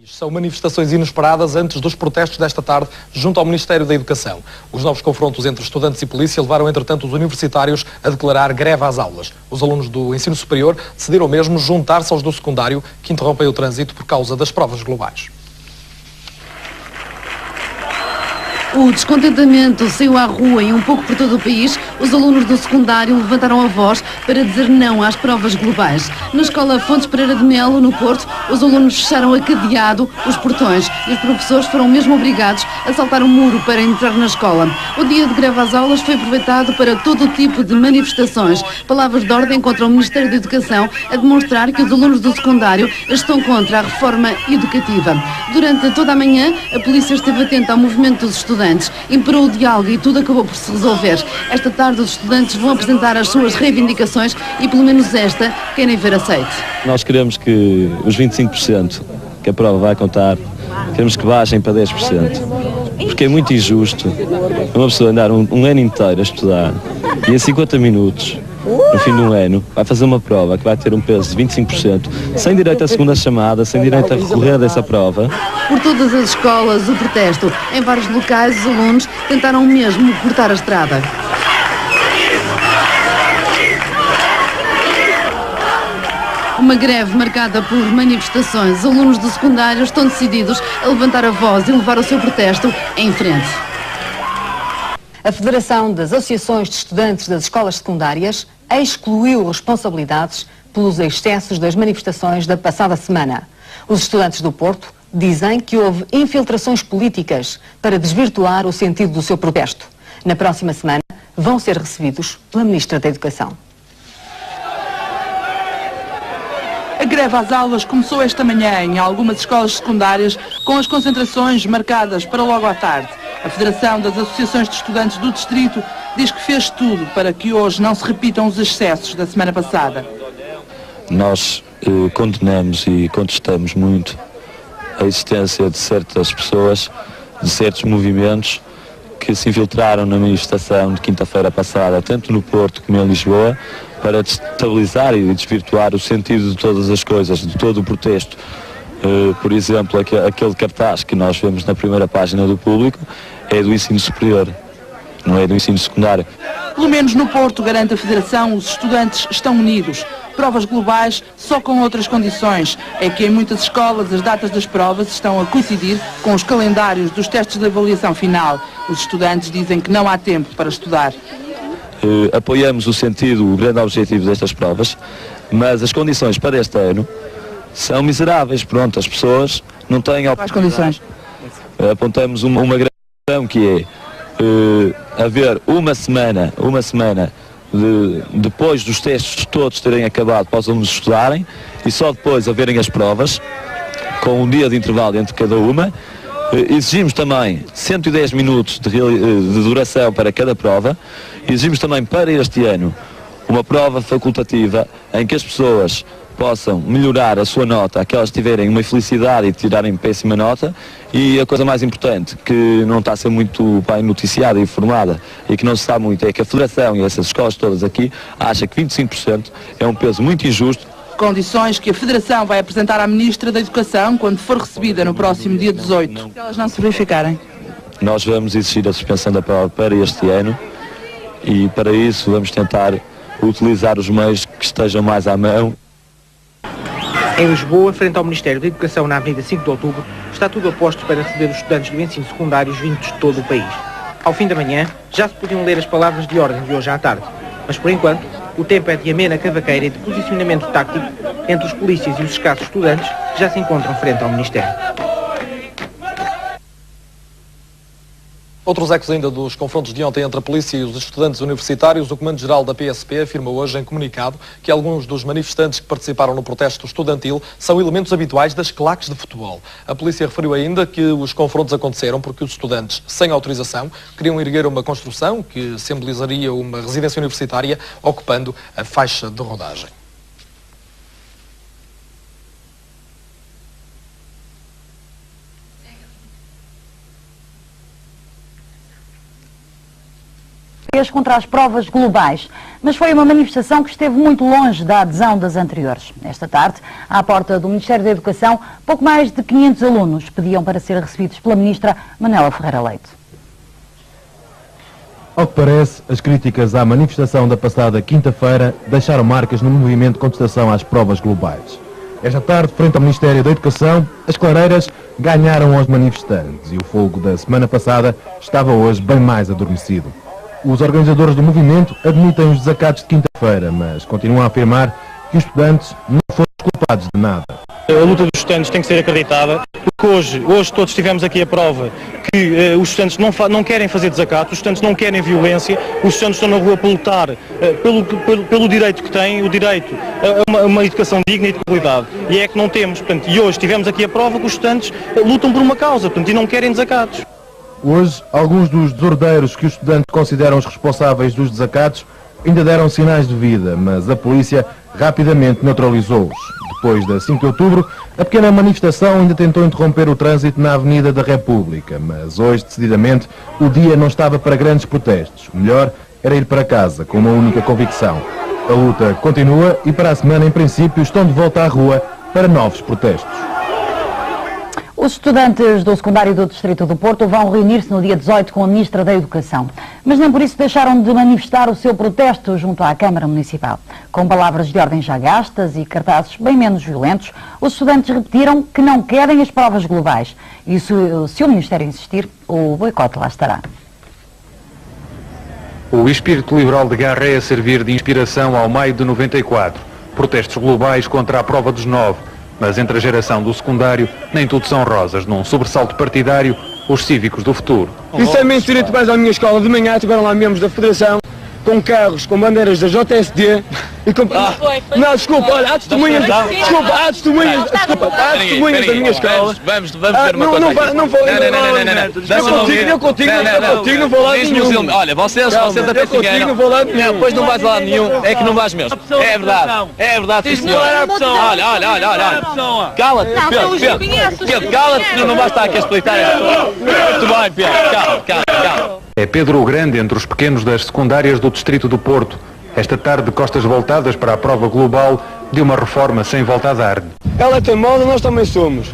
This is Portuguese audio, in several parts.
São manifestações inesperadas antes dos protestos desta tarde junto ao Ministério da Educação. Os novos confrontos entre estudantes e polícia levaram, entretanto, os universitários a declarar greve às aulas. Os alunos do ensino superior decidiram mesmo juntar-se aos do secundário, que interrompem o trânsito por causa das provas globais. O descontentamento saiu à rua e um pouco por todo o país. Os alunos do secundário levantaram a voz para dizer não às provas globais. Na escola Fontes Pereira de Melo, no Porto, os alunos fecharam a cadeado os portões e os professores foram mesmo obrigados a saltar o muro para entrar na escola. O dia de greve às aulas foi aproveitado para todo o tipo de manifestações. Palavras de ordem contra o Ministério da Educação a demonstrar que os alunos do secundário estão contra a reforma educativa. Durante toda a manhã, a polícia esteve atenta ao movimento dos estudantes. Imperou o diálogo e tudo acabou por se resolver. Esta tarde os estudantes vão apresentar as suas reivindicações e pelo menos esta querem ver aceite. Nós queremos que os 25% que a prova vai contar, queremos que baixem para 10%. Porque é muito injusto uma pessoa andar um ano inteiro a estudar e em 50 minutos, no fim de um ano, vai fazer uma prova que vai ter um peso de 25%, sem direito à segunda chamada, sem direito a recorrer dessa prova. Por todas as escolas, o protesto. Em vários locais, os alunos tentaram mesmo cortar a estrada. Uma greve marcada por manifestações. Os alunos do secundário estão decididos a levantar a voz e levar o seu protesto em frente. A Federação das Associações de Estudantes das Escolas Secundárias excluiu responsabilidades pelos excessos das manifestações da passada semana. Os estudantes do Porto dizem que houve infiltrações políticas para desvirtuar o sentido do seu protesto. Na próxima semana vão ser recebidos pela Ministra da Educação. A greve às aulas começou esta manhã em algumas escolas secundárias, com as concentrações marcadas para logo à tarde. A Federação das Associações de Estudantes do Distrito diz que fez tudo para que hoje não se repitam os excessos da semana passada. Nós condenamos e contestamos muito a existência de certas pessoas, de certos movimentos que se infiltraram na manifestação de quinta-feira passada, tanto no Porto como em Lisboa, para destabilizar e desvirtuar o sentido de todas as coisas, de todo o protesto. Por exemplo, aquele cartaz que nós vemos na primeira página do Público é do ensino superior, não é do ensino secundário. Pelo menos no Porto, garante a Federação, os estudantes estão unidos. Provas globais só com outras condições. É que em muitas escolas as datas das provas estão a coincidir com os calendários dos testes de avaliação final. Os estudantes dizem que não há tempo para estudar. Apoiamos o sentido, o grande objetivo destas provas, mas as condições para este ano são miseráveis. Pronto, as pessoas não têm... Quais condições? Apontamos uma grande questão, que é haver uma semana depois dos testes todos terem acabado para os alunos estudarem e só depois haverem as provas, com um dia de intervalo entre cada uma. Exigimos também 110 minutos de duração para cada prova. Exigimos também para este ano uma prova facultativa em que as pessoas possam melhorar a sua nota, aquelas que tiverem uma infelicidade e tirarem péssima nota. E a coisa mais importante, que não está a ser muito bem noticiada e informada e que não se sabe muito, é que a Federação e essas escolas todas aqui acham que 25% é um peso muito injusto. Condições que a Federação vai apresentar à Ministra da Educação quando for recebida no próximo dia 18. Se elas não se verificarem. Nós vamos exigir a suspensão da prova para este ano e para isso vamos tentar utilizar os meios que estejam mais à mão. Em Lisboa, frente ao Ministério da Educação, na Avenida 5 de Outubro, está tudo a postos para receber os estudantes do ensino secundário vindos de todo o país. Ao fim da manhã, já se podiam ler as palavras de ordem de hoje à tarde, mas por enquanto, o tempo é de amena cavaqueira e de posicionamento tático entre os polícias e os escassos estudantes que já se encontram frente ao Ministério. Outros ecos ainda dos confrontos de ontem entre a polícia e os estudantes universitários. O Comando-Geral da PSP afirma hoje em comunicado que alguns dos manifestantes que participaram no protesto estudantil são elementos habituais das claques de futebol. A polícia referiu ainda que os confrontos aconteceram porque os estudantes, sem autorização, queriam erguer uma construção que simbolizaria uma residência universitária ocupando a faixa de rodagem. Contra as provas globais. Mas foi uma manifestação que esteve muito longe da adesão das anteriores. Esta tarde, à porta do Ministério da Educação, pouco mais de 500 alunos pediam para ser recebidos pela Ministra Manuela Ferreira Leite. Ao que parece, as críticas à manifestação da passada quinta-feira deixaram marcas no movimento de contestação às provas globais. Esta tarde, frente ao Ministério da Educação, as clareiras ganharam aos manifestantes e o fogo da semana passada estava hoje bem mais adormecido. Os organizadores do movimento admitem os desacatos de quinta-feira, mas continuam a afirmar que os estudantes não foram culpados de nada. A luta dos estudantes tem que ser acreditada, porque hoje todos tivemos aqui a prova que os estudantes não querem fazer desacatos, os estudantes não querem violência, os estudantes estão na rua para lutar pelo direito que têm, o direito a uma educação digna e de qualidade. E é que não temos, portanto, e hoje tivemos aqui a prova que os estudantes lutam por uma causa, portanto, e não querem desacatos. Hoje, alguns dos desordeiros que os estudantes consideram os responsáveis dos desacatos ainda deram sinais de vida, mas a polícia rapidamente neutralizou-os. Depois da 5 de outubro, a pequena manifestação ainda tentou interromper o trânsito na Avenida da República, mas hoje, decididamente, o dia não estava para grandes protestos. O melhor era ir para casa, com uma única convicção. A luta continua e para a semana, em princípio, estão de volta à rua para novos protestos. Os estudantes do secundário do Distrito do Porto vão reunir-se no dia 18 com a Ministra da Educação. Mas nem por isso deixaram de manifestar o seu protesto junto à Câmara Municipal. Com palavras de ordem já gastas e cartazes bem menos violentos, os estudantes repetiram que não querem as provas globais. E se o Ministério insistir, o boicote lá estará. O espírito liberal de Garra é a servir de inspiração ao maio de 94. Protestos globais contra a prova dos 9. Mas entre a geração do secundário, nem tudo são rosas. Num sobressalto partidário, os cívicos do futuro. Isso é mentira, tu vais à minha escola de manhã, tiveram lá membros da Federação, com carros, com bandeiras da JSD e com... Não, desculpa, olha, há testemunhas, desculpa, há testemunhas da minha escola. Vamos ver uma coisa. Não vou, eu contigo não vou lá nenhum. Olha, vocês até se enganam. Depois não vais lá nenhum, é que não vais mesmo. É verdade, sim senhor. Olha. Cala-te, Pedro, cala-te, não vais estar aqui a explicar. Muito bem, Pedro, cala. É Pedro o Grande entre os pequenos das secundárias do Distrito do Porto. Esta tarde, de costas voltadas para a prova global de uma reforma sem volta a dar. Ela é teimosa, nós também somos.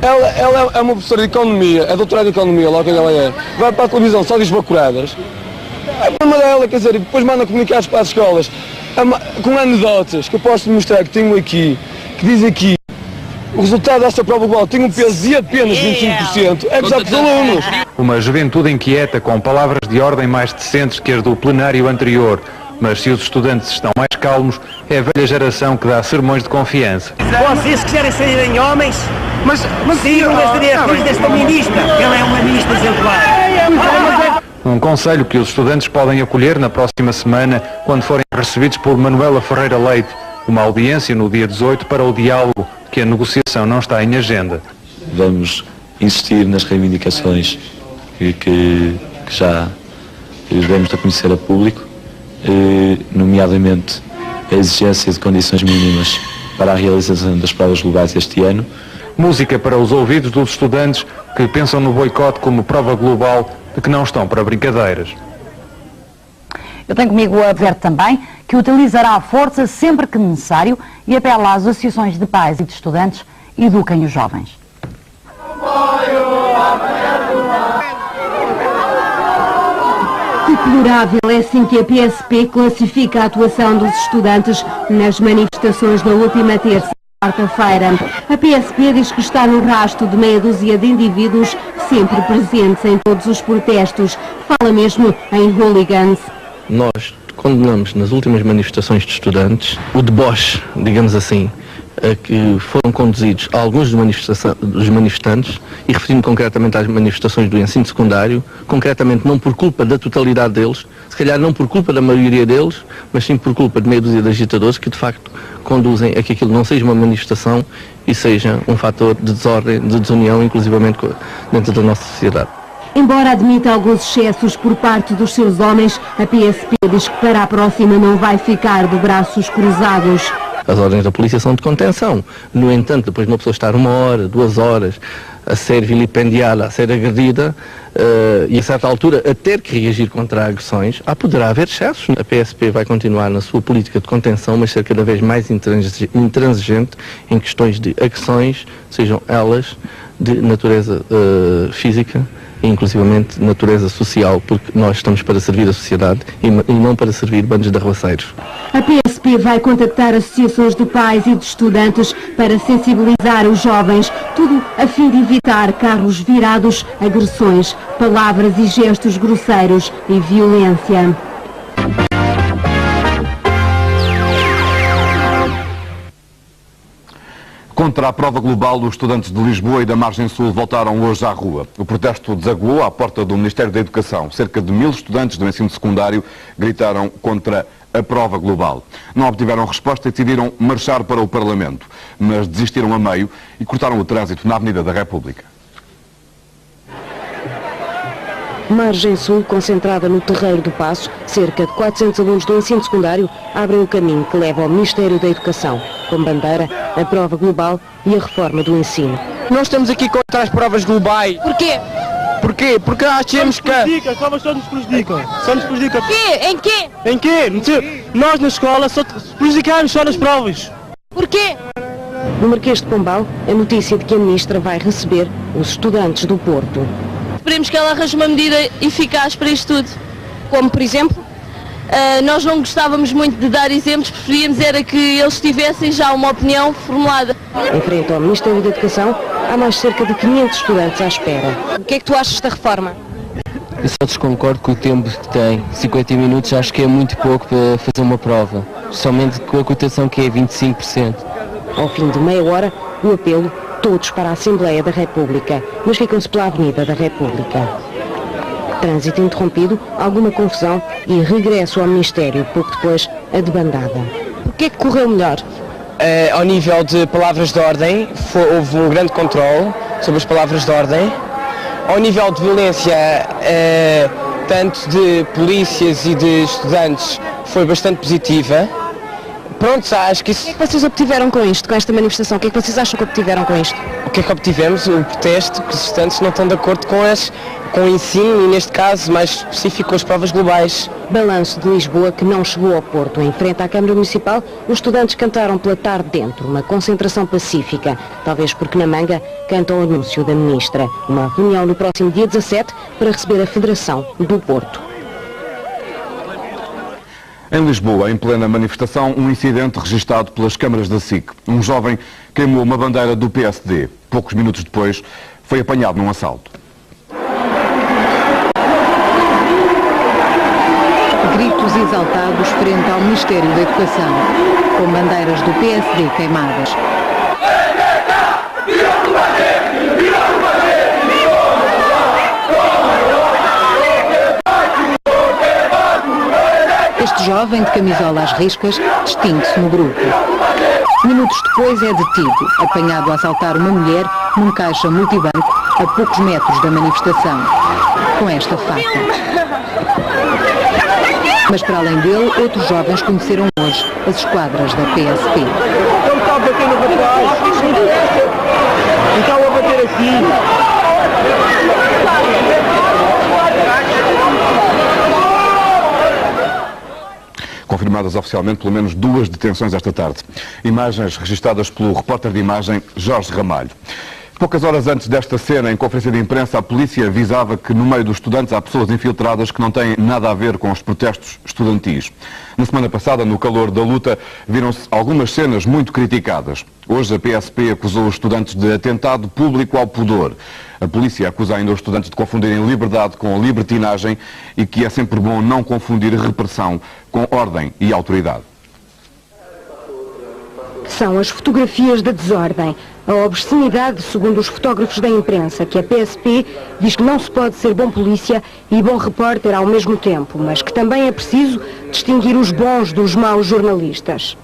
Ela é uma professora de Economia, é doutorada em Economia, lá o que ela é. Vai para a televisão, só diz bacuradas. É problema dela, quer dizer, e depois manda comunicados para as escolas com anedotas que eu posso mostrar, que tenho aqui, que diz aqui. O resultado desta prova global tem um peso de apenas 25%, é gozar dos alunos. Uma juventude inquieta com palavras de ordem mais decentes que as do plenário anterior. Mas se os estudantes estão mais calmos, é a velha geração que dá sermões de confiança. Vocês quiserem saírem homens, mas sigam as diretriz desta ministra, que ela é uma ministra exemplar. Um conselho que os estudantes podem acolher na próxima semana, quando forem recebidos por Manuela Ferreira Leite. Uma audiência no dia 18 para o diálogo, que a negociação não está em agenda. Vamos insistir nas reivindicações que já demos a conhecer a público, nomeadamente a exigência de condições mínimas para a realização das provas globais este ano. Música para os ouvidos dos estudantes que pensam no boicote como prova global de que não estão para brincadeiras. Eu tenho comigo o Alberto também, que utilizará a força sempre que necessário e apela às associações de pais e de estudantes e eduquem os jovens. Deplorável é assim que a PSP classifica a atuação dos estudantes nas manifestações da última terça e quarta-feira. A PSP diz que está no rastro de meia dúzia de indivíduos sempre presentes em todos os protestos. Fala mesmo em hooligans. Nós condenamos nas últimas manifestações de estudantes o deboche, digamos assim, a que foram conduzidos alguns dos manifestantes, e referindo concretamente às manifestações do ensino secundário, concretamente não por culpa da totalidade deles, se calhar não por culpa da maioria deles, mas sim por culpa de meia dúzia de agitadores que de facto conduzem a que aquilo não seja uma manifestação e seja um fator de desordem, de desunião, inclusivamente dentro da nossa sociedade. Embora admita alguns excessos por parte dos seus homens, a PSP diz que para a próxima não vai ficar de braços cruzados. As ordens da polícia são de contenção. No entanto, depois de uma pessoa estar 1 hora, 2 horas a ser vilipendiada, a ser agredida e a certa altura a ter que reagir contra agressões, poderá haver excessos. A PSP vai continuar na sua política de contenção, mas ser cada vez mais intransigente em questões de agressões, sejam elas de natureza física e inclusivamente de natureza social, porque nós estamos para servir a sociedade e não para servir bandos de arruaceiros. A PSP vai contactar associações de pais e de estudantes para sensibilizar os jovens, tudo a fim de evitar carros virados, agressões, palavras e gestos grosseiros e violência. Contra a prova global, os estudantes de Lisboa e da Margem Sul voltaram hoje à rua. O protesto desaguou à porta do Ministério da Educação. Cerca de 1000 estudantes do ensino secundário gritaram contra a prova global. Não obtiveram resposta e decidiram marchar para o Parlamento, mas desistiram a meio e cortaram o trânsito na Avenida da República. Margem Sul, concentrada no Terreiro do Paço, cerca de 400 alunos do ensino secundário abrem o caminho que leva ao Ministério da Educação, com bandeira, a prova global e a reforma do ensino. Nós estamos aqui contra as provas globais. Porquê? Porquê? Porque nós temos que... As provas só nos prejudicam. Só nos prejudicam. Quê? Em quê? Em quê? Nós na escola só prejudicamos só nas provas. Porquê? No Marquês de Pombal, a notícia de que a Ministra vai receber os estudantes do Porto. Esperemos que ela arranje uma medida eficaz para isto tudo. Como, por exemplo? Nós não gostávamos muito de dar exemplos, preferíamos era que eles tivessem já uma opinião formulada. Em frente ao Ministério da Educação, há mais cerca de 500 estudantes à espera. O que é que tu achas da reforma? Eu só desconcordo com o tempo que tem. 50 minutos acho que é muito pouco para fazer uma prova, somente com a cotação que é 25%. Ao fim de meia hora, o apelo, todos para a Assembleia da República, mas ficam-se pela Avenida da República. Trânsito interrompido, alguma confusão e regresso ao Ministério, pouco depois a debandada. O que é que correu melhor? Ao nível de palavras de ordem, houve um grande controle sobre as palavras de ordem. Ao nível de violência, tanto de polícias e de estudantes, foi bastante positiva. Pronto, acho que isso... O que é que vocês obtiveram com isto, com esta manifestação? O que é que vocês acham que obtiveram com isto? O que é que obtivemos? O protesto que os estudantes não estão de acordo com o ensino e, neste caso, mais específico, com as provas globais. Balanço de Lisboa que não chegou ao Porto. Em frente à Câmara Municipal, os estudantes cantaram pela tarde dentro, uma concentração pacífica. Talvez porque na manga cantam o anúncio da Ministra. Uma reunião no próximo dia 17 para receber a Federação do Porto. Em Lisboa, em plena manifestação, um incidente registado pelas câmaras da SIC. Um jovem queimou uma bandeira do PSD. Poucos minutos depois, foi apanhado num assalto. Gritos exaltados frente ao Ministério da Educação, com bandeiras do PSD queimadas. Este jovem de camisola às riscas distingue-se no grupo. Minutos depois é detido, apanhado a assaltar uma mulher num caixa multibanco a poucos metros da manifestação, com esta faca. Mas para além dele, outros jovens conheceram hoje as esquadras da PSP. Ele está a bater no rapaz. Ele está a bater aqui. Confirmadas oficialmente pelo menos 2 detenções esta tarde. Imagens registradas pelo repórter de imagem Jorge Ramalho. Poucas horas antes desta cena, em conferência de imprensa, a polícia avisava que no meio dos estudantes há pessoas infiltradas que não têm nada a ver com os protestos estudantis. Na semana passada, no calor da luta, viram-se algumas cenas muito criticadas. Hoje a PSP acusou os estudantes de atentado público ao pudor. A polícia acusa ainda os estudantes de confundirem liberdade com libertinagem e que é sempre bom não confundir repressão com ordem e autoridade. São as fotografias da desordem, a obscenidade, segundo os fotógrafos da imprensa, que a PSP diz que não se pode ser bom polícia e bom repórter ao mesmo tempo, mas que também é preciso distinguir os bons dos maus jornalistas.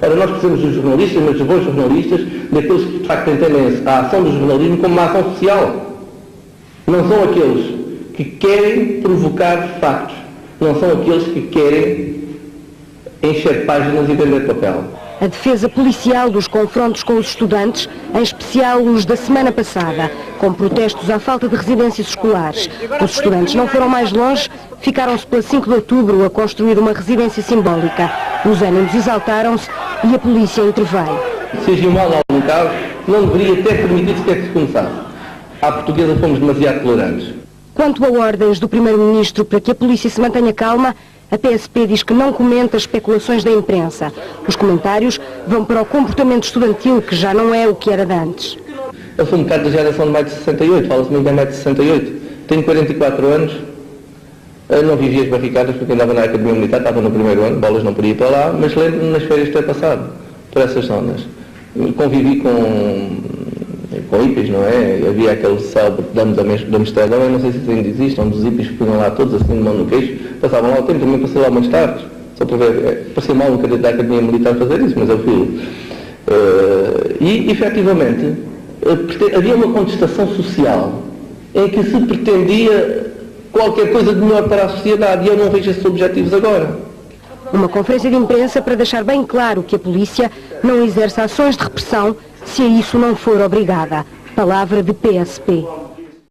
Ora, nós precisamos dos jornalistas, mas dos bons jornalistas, daqueles que de facto entendem a ação do jornalismo como uma ação social. Não são aqueles que querem provocar factos, não são aqueles que querem encher páginas e vender papel. a defesa policial dos confrontos com os estudantes, em especial os da semana passada, com protestos à falta de residências escolares. Os estudantes não foram mais longe, ficaram-se pela 5 de outubro a construir uma residência simbólica. Os ânimos exaltaram-se e a polícia interveio. Se agiu mal em algum caso, não deveria ter permitido sequer que se começasse. À portuguesa fomos demasiado tolerantes. Quanto a ordens do Primeiro-Ministro para que a polícia se mantenha calma, a PSP diz que não comenta as especulações da imprensa. Os comentários vão para o comportamento estudantil, que já não é o que era de antes. Eu sou um bocado da geração de mais de 68, fala-se muito bem mais de 68. Tenho 44 anos, não vivi as barricadas porque andava na Academia Militar, estava no primeiro ano, bolas não podia ir para lá, mas lembro-me nas férias de ter passado por essas zonas. Convivi com hippies, não é? Havia aquele célebre damo da Amsterdão, eu não sei se isso ainda existe, onde os hippies punham lá todos assim de mão no queixo, passavam lá o tempo, também passei lá muitas tardes, só para ver, parecia mal um bocadinho da Academia Militar fazer isso, mas eu fui. E, efetivamente, havia uma contestação social em que se pretendia qualquer coisa de melhor para a sociedade, e eu não vejo esses objetivos agora. Uma conferência de imprensa para deixar bem claro que a polícia não exerce ações de repressão se a isso não for obrigada. Palavra de PSP.